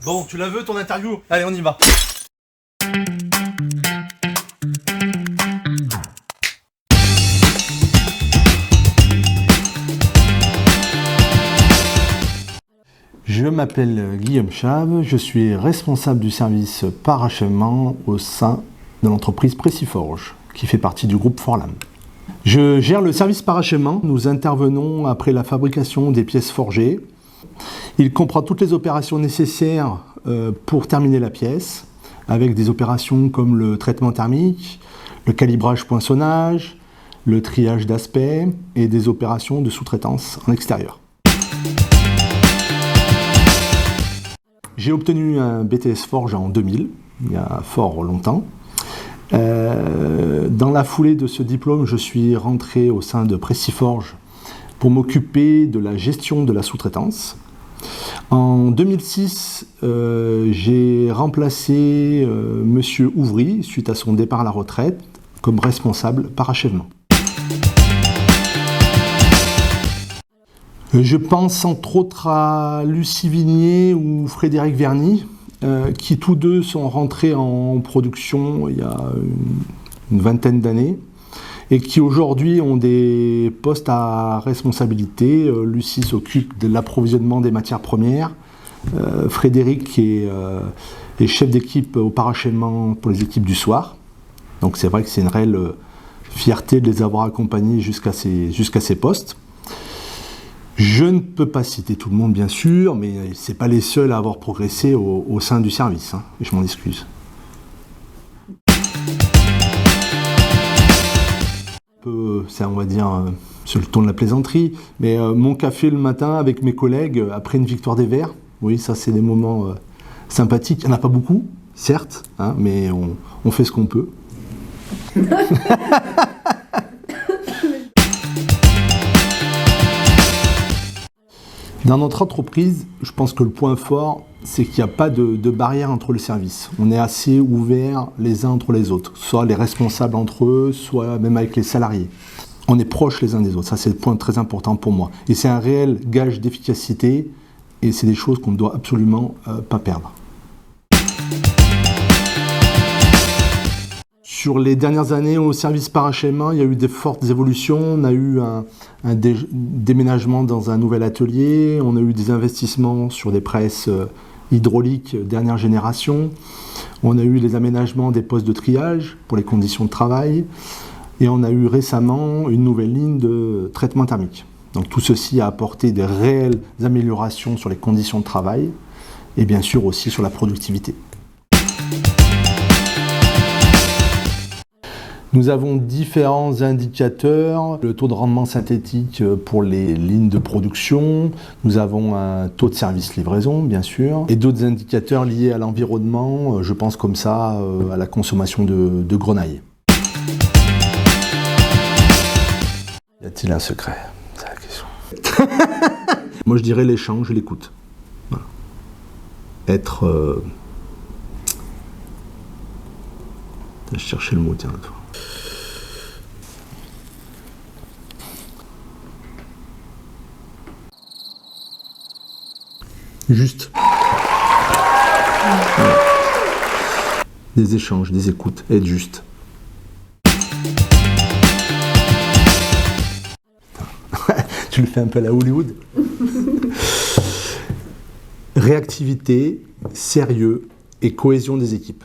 Bon, tu la veux ton interview? Allez, on y va. Je m'appelle Guillaume Chave, je suis responsable du service parachèvement au sein de l'entreprise Pressiforge, qui fait partie du groupe Forlam. Je gère le service parachèvement, nous intervenons après la fabrication des pièces forgées. Il comprend toutes les opérations nécessaires pour terminer la pièce, avec des opérations comme le traitement thermique, le calibrage poinçonnage, le triage d'aspect et des opérations de sous-traitance en extérieur. J'ai obtenu un BTS Forge en 2000, il y a fort longtemps. Dans la foulée de ce diplôme, je suis rentré au sein de Pressiforge pour m'occuper de la gestion de la sous-traitance. En 2006, j'ai remplacé Monsieur Ouvry, suite à son départ à la retraite, comme responsable parachèvement. Je pense entre autres à Lucie Vignier ou Frédéric Verny, qui tous deux sont rentrés en production il y a une vingtaine d'années et qui aujourd'hui ont des postes à responsabilité. Lucie s'occupe de l'approvisionnement des matières premières, Frédéric est chef d'équipe au parachèvement pour les équipes du soir. Donc c'est vrai que c'est une réelle fierté de les avoir accompagnés jusqu'à ces postes. Je ne peux pas citer tout le monde, bien sûr, mais ce n'est pas les seuls à avoir progressé au sein du service, hein, et je m'en excuse. Ça, on va dire, sur le ton de la plaisanterie, mais mon café le matin avec mes collègues après une victoire des Verts, oui, ça c'est des moments sympathiques. Il n'y en a pas beaucoup, certes, hein, mais on fait ce qu'on peut. Dans notre entreprise, je pense que le point fort, c'est qu'il n'y a pas de barrière entre le service. On est assez ouverts les uns entre les autres, soit les responsables entre eux, soit même avec les salariés. On est proches les uns des autres, ça c'est le point très important pour moi. Et c'est un réel gage d'efficacité, et c'est des choses qu'on ne doit absolument pas perdre. Sur les dernières années au service parachèvement, il y a eu des fortes évolutions. On a eu un déménagement dans un nouvel atelier. On a eu des investissements sur des presses hydrauliques dernière génération. On a eu les aménagements des postes de triage pour les conditions de travail. Et on a eu récemment une nouvelle ligne de traitement thermique. Donc tout ceci a apporté des réelles améliorations sur les conditions de travail et bien sûr aussi sur la productivité. Nous avons différents indicateurs, le taux de rendement synthétique pour les lignes de production, nous avons un taux de service livraison bien sûr, et d'autres indicateurs liés à l'environnement, je pense comme ça à la consommation de grenaille. Y a-t-il un secret? C'est la question. Moi je dirais l'échange et l'écoute. Voilà. Être... Je cherchais le mot, tiens, l'autre fois. Juste. Voilà. Des échanges, des écoutes, être juste. Tu le fais un peu à la Hollywood. Réactivité, sérieux et cohésion des équipes.